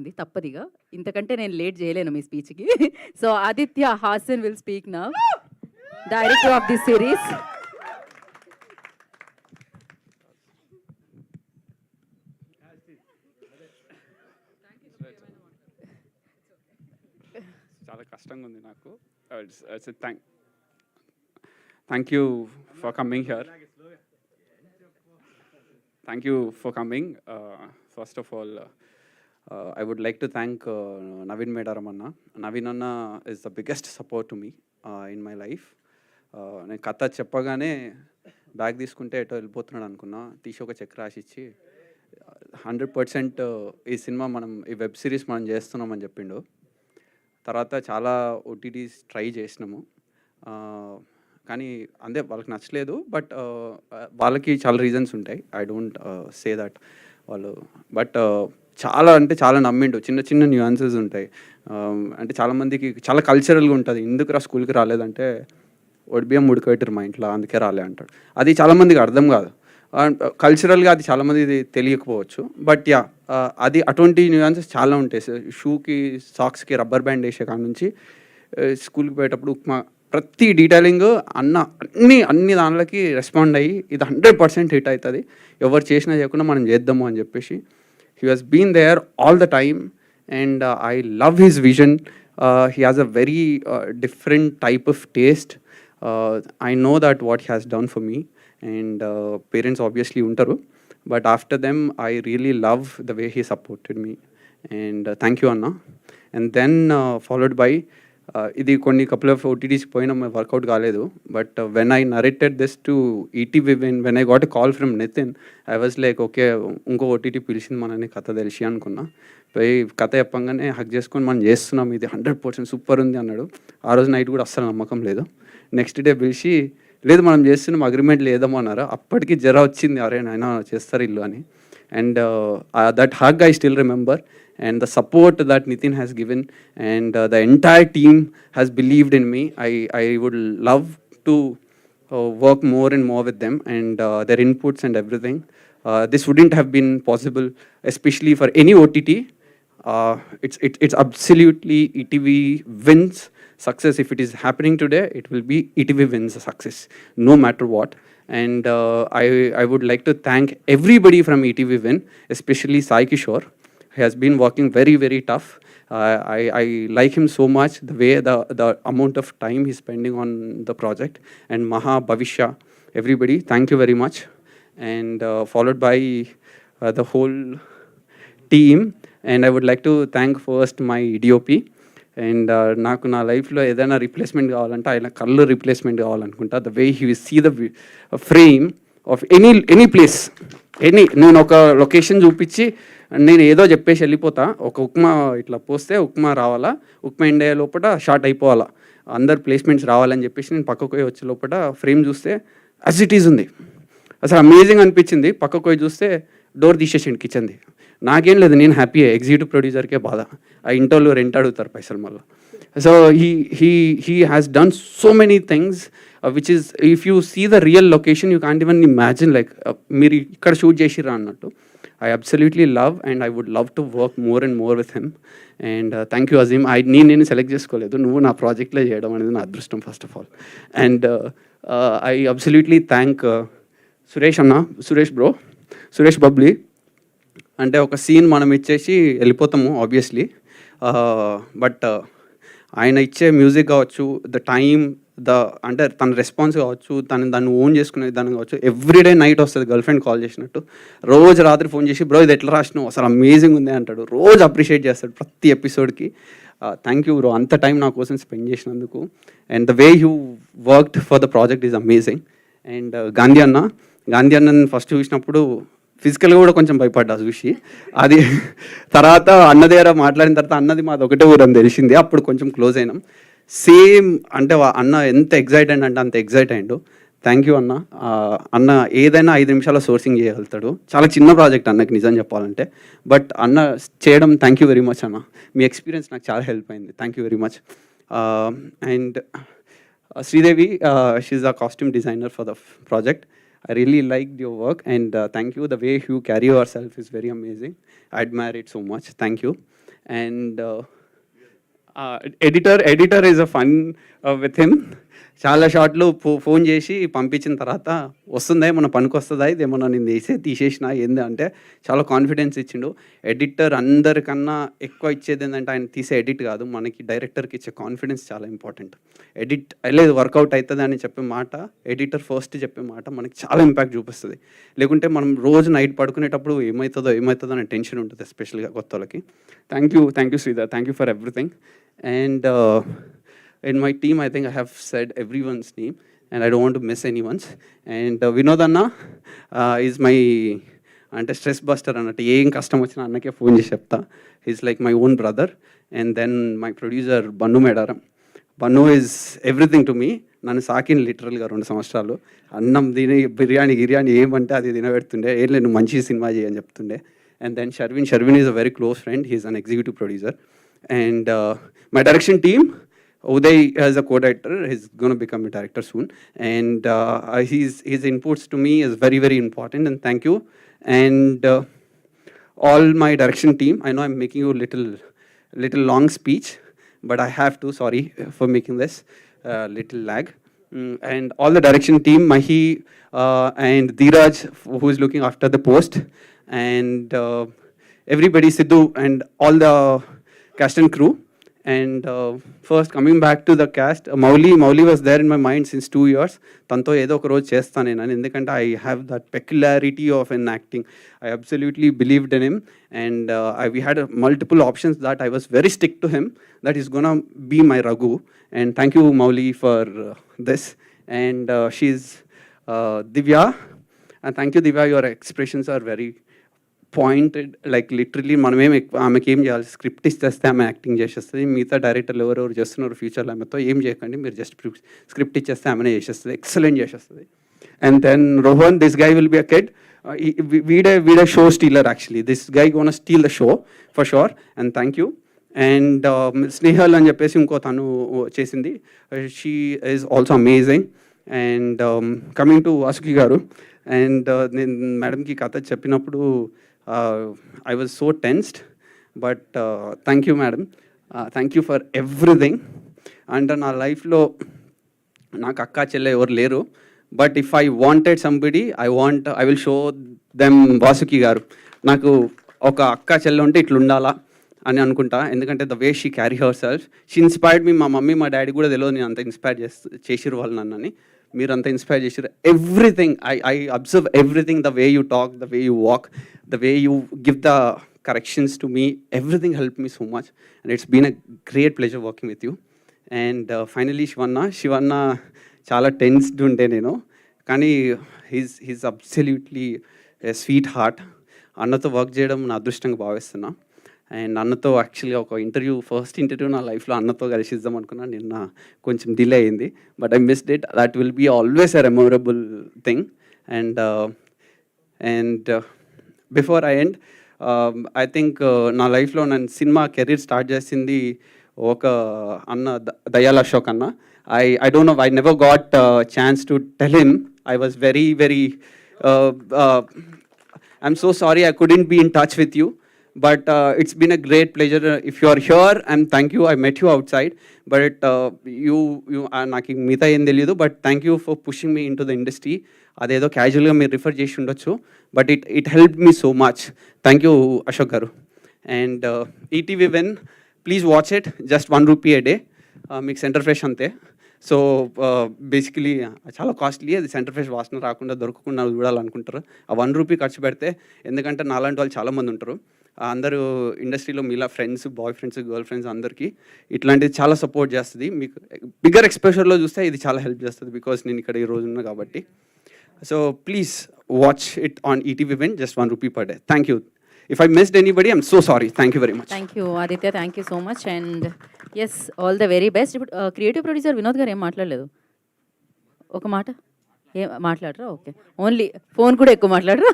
ఉంది తప్పదిగా. ఇంతకంటే నేను లేట్ చేయలేను మీ స్పీచ్‌కి. So Aditya Hasan will speak now, director of this series. చాలా కష్టంగా ఉంది నాకు. Thank you for coming here. Thank you for coming. First of all I would like to thank Naveen Medaram Anna. Naveen Anna is the biggest support to me in my life. నేను కథ చెప్పగానే bag తీసుకుంటే ఎటో వెళ్ళిపోతున్నాడు అనుకున్నా, తీసి ఒక check రాసిచ్చి 100% ఈ సినిమా ఈ వెబ్ సిరీస్ మనం చేస్తున్నామని చెప్పిండు. తర్వాత చాలా ఓటీటీస్ ట్రై చేసినాము, కానీ అంతే వాళ్ళకి నచ్చలేదు. బట్ వాళ్ళకి చాలా రీజన్స్ ఉంటాయి, ఐ డోంట్ సే దట్ వాళ్ళు. బట్ చాలా అంటే చాలా నమ్మిండు. చిన్న చిన్న న్యూయాన్సెస్ ఉంటాయి. అంటే చాలామందికి చాలా కల్చరల్గా ఉంటుంది. ఎందుకు స్కూల్కి రాలేదంటే బియ్యం ఉడకబెట్టారు మా ఇంట్లో అందుకే రాలే అంటాడు. అది చాలామందికి అర్థం కాదు. కల్చరల్గా అది చాలామంది తెలియకపోవచ్చు. బట్ యా, అది అటువంటి న్యూయాన్సెస్ చాలా ఉంటాయి. షూకి సాక్స్కి రబ్బర్ బ్యాండ్ వేసే కాడ నుంచి స్కూల్కి పోయేటప్పుడు ఉప్మా, ప్రతి డీటెయిలింగ్ అన్ని దానిలోకి రెస్పాండ్ అయ్యి ఇది 100% హిట్ అవుతుంది, ఎవరు చేసినా చేయకుండా మనం చేద్దాము అని చెప్పేసి he has been there all the time, and I love his vision. He has a very different type of taste. I know that what he has done for me, and parents obviously untaru, but after them I really love the way he supported me, and thank you Anna. And then followed by ఇది కొన్ని couple of ఓటీటీస్కి పోయినా work out కాలేదు. But when I narrated this to ETV when I got a call from Nitin, I was like okay, ఇంకో OTT పిలిచింది మనని కథ తెలిసి అనుకున్నా. పోయి కథ చెప్పంగానే హక్ చేసుకొని మనం చేస్తున్నాం, ఇది 100% సూపర్ ఉంది అన్నాడు. ఆ రోజు నైట్ కూడా అస్సలు నమ్మకం లేదు. నెక్స్ట్ డే పిలిచి లేదు మనం చేస్తున్నాం, అగ్రిమెంట్ లేదేమో అన్నారు. అప్పటికి జర వచ్చింది, అరే నాయన చేస్తారు ఇల్లు అని. And that hug I still remember, and the support that Nitin has given, and the entire team has believed in me. I would love to work more and more with them, and their inputs and everything. This wouldn't have been possible, especially for any OTT. It's absolutely ETV wins success. If it is happening today, it will be ETV wins success, no matter what. And I would like to thank everybody from ETV Win, especially Sai Kishore. He has been working very, very tough. I like him so much, the way the amount of time he's spending on the project. And Maha, Bhavishya, everybody, thank you very much. And followed by the whole team. And I would like to thank first my DOP. And నాకు నా లైఫ్లో ఏదైనా replacement కావాలంటే ఆయన కళ్ళు replacement కావాలనుకుంటా. The way he will see the frame of any place, నేను ఒక లొకేషన్ చూపించి నేను ఏదో చెప్పేసి వెళ్ళిపోతా. ఒక ఉప్మా ఇట్లా పోస్తే ఉప్మా రావాలా, ఉప్మా ఇండియా లోపల షార్ట్ అయిపోవాలా, అందరు ప్లేస్మెంట్స్ రావాలని చెప్పేసి నేను పక్కకు పోయి వచ్చే లోపల ఫ్రేమ్ చూస్తే యాజ్ ఇట్ ఈజ్ ఉంది. అసలు అమేజింగ్ అనిపించింది. పక్కకు పోయి చూస్తే డోర్ తీసేసిండు కిచెన్ది. నాకేం లేదు, నేను హ్యాపీ. ఎగ్జిక్యూటివ్ ప్రొడ్యూసర్కే బాధ, ఆ ఇంటర్లో రెంట్ అడుగుతారు పైసలు మళ్ళీ. So he has done so many things which is, if you see the real location you can't even imagine, like మీరు ఇక్కడ షూట్ చేసిరా అన్నట్టు. I absolutely love, and I would love to work more and more with him. And thank you Azim. నేను select చేసుకోలేదు, నువ్వు నా ప్రాజెక్ట్లో చేయడం అనేది నా అదృష్టం first of all. And I absolutely thank Suresh అన్న, సురేష్ బబ్లీ. అంటే ఒక సీన్ మనం ఇచ్చేసి వెళ్ళిపోతాము ఆబ్వియస్లీ, బట్ ఆయన ఇచ్చే మ్యూజిక్ కావచ్చు, ద టైం, అంటే తన రెస్పాన్స్ కావచ్చు, దాన్ని ఓన్ చేసుకునే విధానం కావచ్చు. ఎవ్రీడే నైట్ వస్తుంది గర్ల్ ఫ్రెండ్ కాల్ చేసినట్టు, రోజు రాత్రి ఫోన్ చేసి బ్రో ఇది ఎట్లా రాసినావు, అసలు అమేజింగ్ ఉంది అంటాడు. రోజు అప్రిషియేట్ చేస్తాడు ప్రతి ఎపిసోడ్కి. థ్యాంక్ యూ బ్రో, అంత టైం నా కోసం స్పెండ్ చేసినందుకు. And the way you worked for the project is amazing. And Gandhi అన్నని ఫస్ట్ చూసినప్పుడు ఫిజికల్గా కూడా కొంచెం భయపడ్డా చూసి. అది తర్వాత అన్న దగ్గర మాట్లాడిన తర్వాత అన్నది మాది ఒకటే ఊరని తెలిసింది, అప్పుడు కొంచెం క్లోజ్ అయినాం. సేమ్ అంటే అన్న ఎంత ఎగ్జైట్ అంటే అంత ఎగ్జైట్ అయ్యిండు. థ్యాంక్ యూ అన్న ఏదైనా 5 నిమిషాల సోర్సింగ్ చేయగలుగుతాడు. చాలా చిన్న ప్రాజెక్ట్ అన్నకి నిజం చెప్పాలంటే, బట్ అన్న చేయడం థ్యాంక్ యూ వెరీ మచ్ అన్న. మీ ఎక్స్పీరియన్స్ నాకు చాలా హెల్ప్ అయింది, thank you very much. And Sridevi, she's a costume designer for the project. I really liked your work, and thank you. The way you carry yourself is very amazing. I admire it so much. Thank you. And editor is a fun with him. చాలా షార్ట్లు phone చేసి పంపించిన తర్వాత వస్తుందా ఏమన్నా పనికి వస్తుందా, ఇది ఏమన్నా నేను తీసేసిన ఏంది అంటే చాలా కాన్ఫిడెన్స్ ఇచ్చిండు. ఎడిటర్ అందరికన్నా ఎక్కువ ఇచ్చేది ఏంటంటే ఆయన తీసే ఎడిట్ కాదు, మనకి డైరెక్టర్కి ఇచ్చే కాన్ఫిడెన్స్ చాలా ఇంపార్టెంట్. ఎడిట్ లేదు వర్కౌట్ అవుతుంది అని చెప్పే మాట, ఎడిటర్ ఫస్ట్ చెప్పే మాట మనకి చాలా ఇంపాక్ట్ చూపిస్తుంది. లేకుంటే మనం రోజు నైట్ పడుకునేటప్పుడు ఏమవుతుందో అనే టెన్షన్ ఉంటుంది, ఎస్పెషల్గా కొత్త వాళ్ళకి. Thank you Sridhar, thank you for everything. And in my team, I think I have said everyone's name and I don't want to miss anyone's. And Vinod Anna is my అంటే stress buster అన్నట్టు, ఏం కష్టం వచ్చినా అన్నకే phone చేసి చెప్తా. He's like my own brother. And then my producer Bannu Medaram. Bannu is everything to me. నన్ను సాకిన్ లిటరల్గా 2 సంవత్సరాలు. అన్నం తిని బిర్యానీ ఏమంటే అది తినబెడుతుండే, ఏం లేదు మంచి సినిమా చేయని చెప్తుండే. And then Sharvin is a very close friend, he's an executive producer. And my direction team, Uday as a co-director, he's going to become a director soon, and his inputs to me is very, very important, and thank you. And all my direction team, I know I'm making you a little long speech, but I have to, sorry for making this little lag. And all the direction team, Mahi and Dheeraj, who is looking after the post, and everybody, Sidhu, and all the cast and crew. And first coming back to the cast, Mauli was there in my mind since 2 years. Tanto ఏదో ఒక రోజు చేస్తాను నేను, ఎందుకంటే I have that peculiarity of an acting. I absolutely believed in him, and we had multiple options that I was very stick to him, that he's gonna be my Raghu. And thank you Mauli for this. And she's Divya, and thank you Divya, your expressions are very pointed. Like literally మనమేం ఆమెకి ఏం చేయాలి, script ఇచ్చేస్తే ఆమె acting చేసేస్తుంది. మిగతా డైరెక్టర్లు ఎవరెవరు చేస్తున్నారు ఫ్యూచర్లో ఆమెతో ఏం చేయకండి, మీరు జస్ట్ స్క్రిప్ట్ ఇచ్చేస్తే ఆమెనే చేసేస్తుంది, ఎక్సలెంట్ చేసేస్తుంది. And then Rohan, this guy will be a kid, వీడే show stealer actually. This guy gonna steal the show for sure. And thank you. And Snehal అని చెప్పేసి ఇంకో తను చేసింది, she is also amazing. And coming to Vasuki garu, and నేను మేడంకి కథ చెప్పినప్పుడు I was so tensed, but thank you madam, thank you for everything. And నా లైఫ్లో నాకు అక్క చెల్లె ఎవరు లేరు, but if I wanted somebody I will show them Vasuki గారు. నాకు ఒక అక్క చెల్లె ఉంటే ఇట్లా ఉండాలా అని అనుకుంటా, ఎందుకంటే the way she carry her self, she inspired me. మా మమ్మీ మా డాడీ కూడా తెలియదు నేను అంత ఇన్స్పైర్ చేసిరు వాళ్ళు నన్నని, మీరు అంతా ఇన్స్పైర్ చేసారు. Everything I observe everything, the way you talk, the way you walk, the way you give the corrections to me, everything helped me so much, and it's been a great pleasure working with you. And finally Shivanna చాలా tensed ఉండే నేను, కానీ he's absolutely a sweetheart. అన్నతో work చేయడం నా అదృష్టంగా భావిస్తున్నా. And అన్నతో యాక్చువల్గా ఒక ఫస్ట్ ఇంటర్వ్యూ నా లైఫ్లో అన్నతో కలిసిద్దాం అనుకున్నా, నిన్న కొంచెం డిలే అయింది, but I missed it. That will be always a memorable thing. And before I end, I think నా లైఫ్లో నేను సినిమా కెరీర్ స్టార్ట్ చేసింది ఒక అన్న, దయాల్ అశోక్ అన్న. I don't know, I never got a chance to tell him. I was very, very, I'm so sorry I couldn't be in touch with you, but it's been a great pleasure. If you are here, thank you. I met you outside, but you నాకు మిగతా ఏం తెలియదు, but thank you for pushing me into the industry. అదేదో క్యాజువల్గా మీరు refer చేసి ఉండొచ్చు, but it help me so much. Thank you Ashok garu. And ETV when, please watch it, just 1 rupee a day, మీకు సెంటర్ ఫ్రెష్ అంతే. సో బేసికలీ చాలా costly, అది Center Fresh వాసన రాకుండా దొరకకుండా చూడాలనుకుంటారు, ఆ 1 రూపీ ఖర్చు పెడితే. ఎందుకంటే నాలాంటి వాళ్ళు చాలామంది ఉంటారు, అందరూ ఇండస్ట్రీలో మీలా friends, boy friends, girl friends అందరికీ ఇట్లాంటిది చాలా సపోర్ట్ చేస్తుంది. మీకు బిగ్గర్ ఎక్స్పోజర్లో చూస్తే ఇది చాలా హెల్ప్ చేస్తుంది, బికాస్ నేను ఇక్కడ ఈ రోజు ఉన్నా కాబట్టి. So please watch it on ETV Win, just 1 rupee per day. Thank you. If I missed anybody, I'm so sorry. Thank you very much. Thank you Aditya, thank you so much, and yes, all the very best. ఇప్పుడు creative producer Vinod గారు ఏం మాట్లాడలేదు, ఒక మాట ఏం మాట్లాడరా? Okay, only phone కూడా ఎక్కువ మాట్లాడరా?